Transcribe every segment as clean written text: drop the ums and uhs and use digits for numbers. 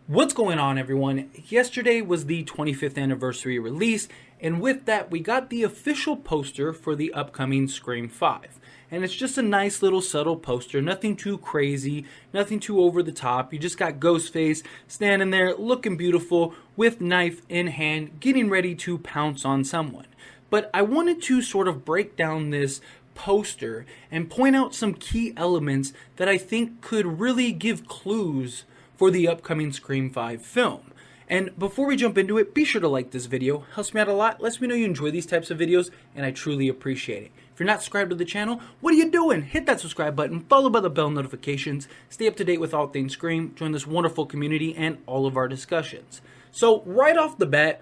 What's going on, everyone? Yesterday was the 25th anniversary release, and with that, we got the official poster for the upcoming Scream 5. And it's just a nice little subtle poster, nothing too crazy, nothing too over the top. You just got Ghostface standing there looking beautiful with knife in hand, getting ready to pounce on someone. But I wanted to sort of break down this poster and point out some key elements that I think could really give clues for the upcoming Scream 5 film. And before we jump into it, be sure to like this video. Helps me out a lot, lets me know you enjoy these types of videos, and I truly appreciate it. If you're not subscribed to the channel, what are you doing? Hit that subscribe button, followed by the bell notifications, stay up to date with all things Scream, join this wonderful community, and all of our discussions. So right off the bat,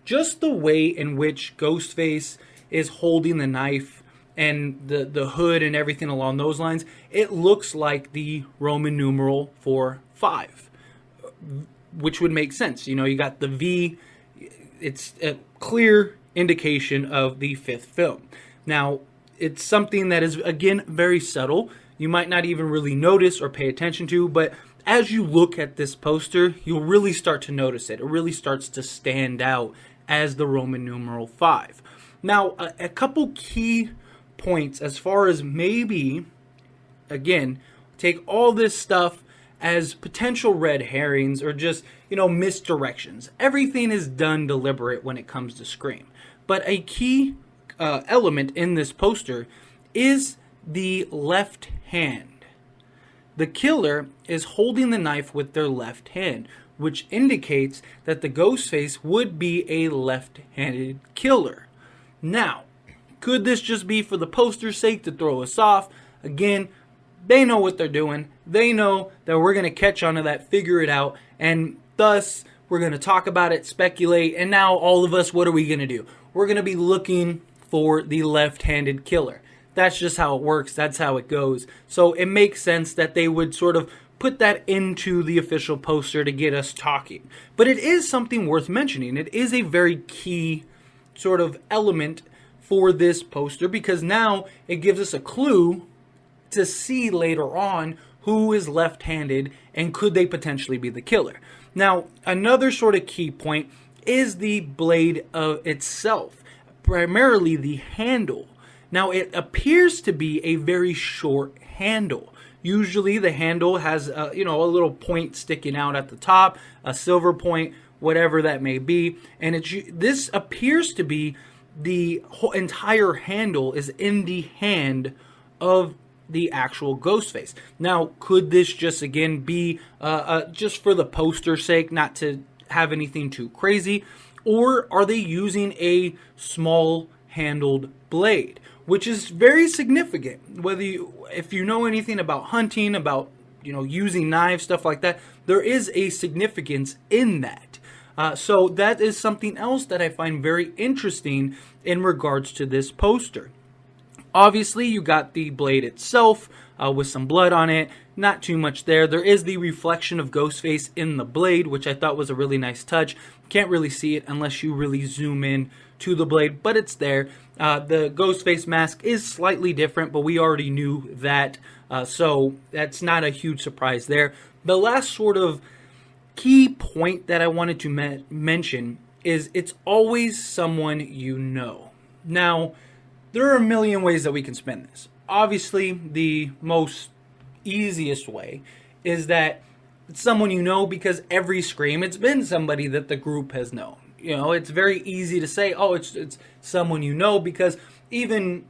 just the way in which Ghostface is holding the knife and the hood and everything along those lines, it looks like the Roman numeral for 5, which would make sense. You know, you got the V, it's a clear indication of the 5th film. Now, it's something that is, again, very subtle. You might not even really notice or pay attention to, but as you look at this poster, you'll really start to notice it. It really starts to stand out as the Roman numeral 5. Now, a couple key points as far as maybe, again, take all this stuff as potential red herrings or just, misdirections. Everything is done deliberate when it comes to Scream. But a key element in this poster is the left hand. The killer is holding the knife with their left hand, which indicates that the Ghostface would be a left-handed killer. Now, could this just be for the poster's sake to throw us off? Again, they know what they're doing. They know that we're going to catch on to that, figure it out, and thus we're going to talk about it, speculate, and now all of us, what are we going to do? We're going to be looking for the left-handed killer. That's just how it works. That's how it goes. So it makes sense that they would sort of put that into the official poster to get us talking. But it is something worth mentioning. It is a very key sort of element for this poster because now it gives us a clue to see later on who is left-handed and could they potentially be the killer. Now, another sort of key point is the blade itself, primarily the handle. Now, it appears to be a very short handle. Usually the handle has a little point sticking out at the top, a silver point, whatever that may be, and this appears to be the whole entire handle is in the hand of the actual Ghostface. Now, could this just again be just for the poster's sake, not to have anything too crazy, or are they using a small handled blade, which is very significant? If you know anything about hunting, about using knives, stuff like that, there is a significance in that. So that is something else that I find very interesting in regards to this poster. Obviously, you got the blade itself with some blood on it. Not too much there. There is the reflection of Ghostface in the blade, which I thought was a really nice touch. Can't really see it unless you really zoom in to the blade, but it's there. The Ghostface mask is slightly different, but we already knew that, so that's not a huge surprise there. The last sort of key point that I wanted to mention is it's always someone you know. Now, there are a million ways that we can spin this. Obviously, the most easiest way is that it's someone you know because every Scream, it's been somebody that the group has known. It's very easy to say, oh, it's someone you know, because even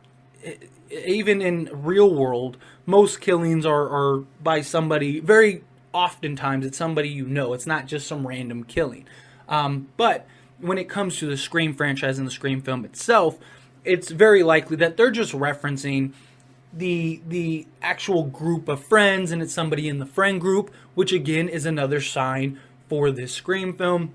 in real world, most killings are by somebody. Very oftentimes, it's somebody you know. It's not just some random killing. But when it comes to the Scream franchise and the Scream film itself, it's very likely that they're just referencing the actual group of friends, and it's somebody in the friend group, which again is another sign for this Scream film.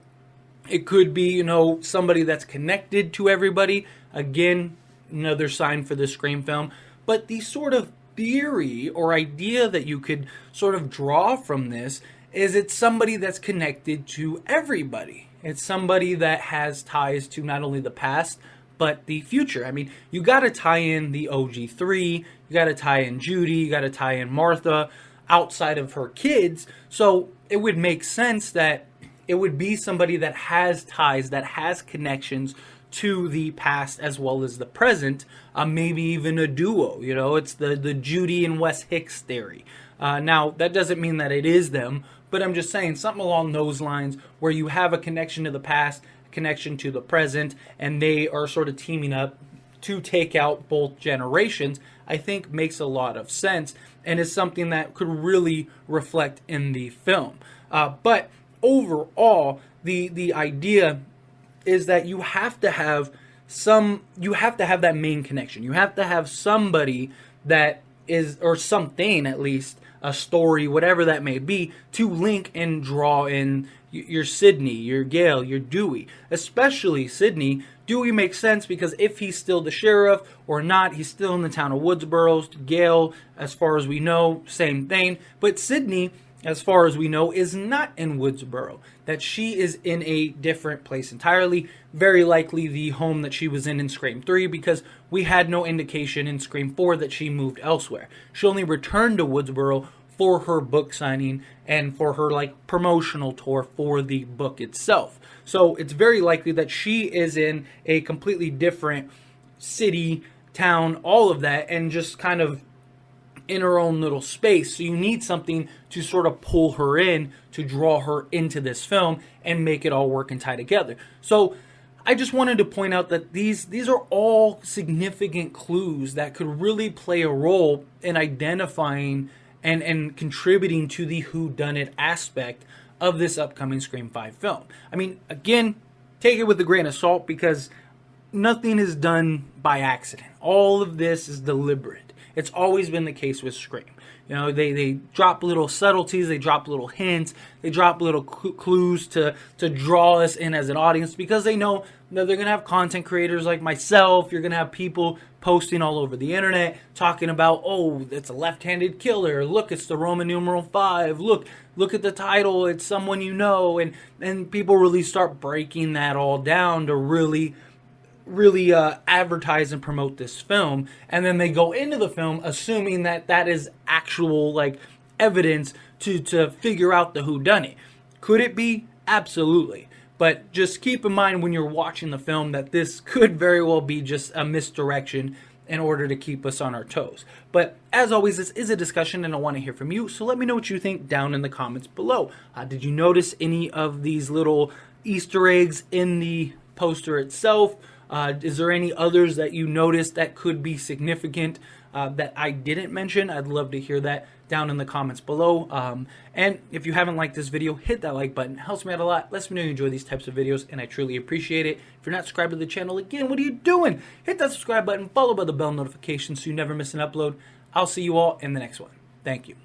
It could be, somebody that's connected to everybody. Again, another sign for the Scream film. But the sort of theory or idea that you could sort of draw from this is it's somebody that's connected to everybody. It's somebody that has ties to not only the past, but the future. I mean, you got to tie in the OG3, you got to tie in Judy, you got to tie in Martha. outside of her kids. So it would make sense that it would be somebody that has ties, that has connections to the past as well as the present, maybe even a duo. You know, it's the Judy and Wes Hicks theory. Now, that doesn't mean that it is them, but I'm just saying something along those lines where you have a connection to the past, a connection to the present, and they are sort of teaming up to take out both generations, I think makes a lot of sense and is something that could really reflect in the film. But overall, the idea is that you have to have that main connection. You have to have somebody that is, or something at least, a story, whatever that may be, to link and draw in your Sidney, your Gale, your Dewey. Especially Sidney. Dewey makes sense because if he's still the sheriff or not, he's still in the town of Woodsboro. Gale, as far as we know, same thing. But Sidney, as far as we know, is not in Woodsboro. That she is in a different place entirely. Very likely the home that she was in Scream 3, because we had no indication in Scream 4 that she moved elsewhere. She only returned to Woodsboro for her book signing and for her promotional tour for the book itself. So it's very likely that she is in a completely different city, town, all of that, and just kind of in her own little space. So you need something to sort of pull her in, to draw her into this film and make it all work and tie together. So I just wanted to point out that these are all significant clues that could really play a role in identifying and contributing to the whodunit aspect of this upcoming Scream 5 film. I mean, again, take it with a grain of salt because nothing is done by accident. All of this is deliberate. It's always been the case with Scream. You know, they drop little subtleties, they drop little hints, they drop little clues to draw us in as an audience because they know that they're going to have content creators like myself. You're going to have people posting all over the internet talking about, oh, it's a left-handed killer. Look, it's the Roman numeral 5. Look at the title. It's someone you know. And people really start breaking that all down to really advertise and promote this film, and then they go into the film assuming that is actual evidence to figure out the whodunit. Could it be? Absolutely. But just keep in mind when you're watching the film that this could very well be just a misdirection in order to keep us on our toes. But as always, this is a discussion and I want to hear from you, so let me know what you think down in the comments below. Did you notice any of these little Easter eggs in the poster itself? Is there any others that you noticed that could be significant that I didn't mention? I'd love to hear that down in the comments below. And if you haven't liked this video, hit that like button. It helps me out a lot. Lets me know you enjoy these types of videos, and I truly appreciate it. If you're not subscribed to the channel, again, what are you doing? Hit that subscribe button, followed by the bell notification so you never miss an upload. I'll see you all in the next one. Thank you.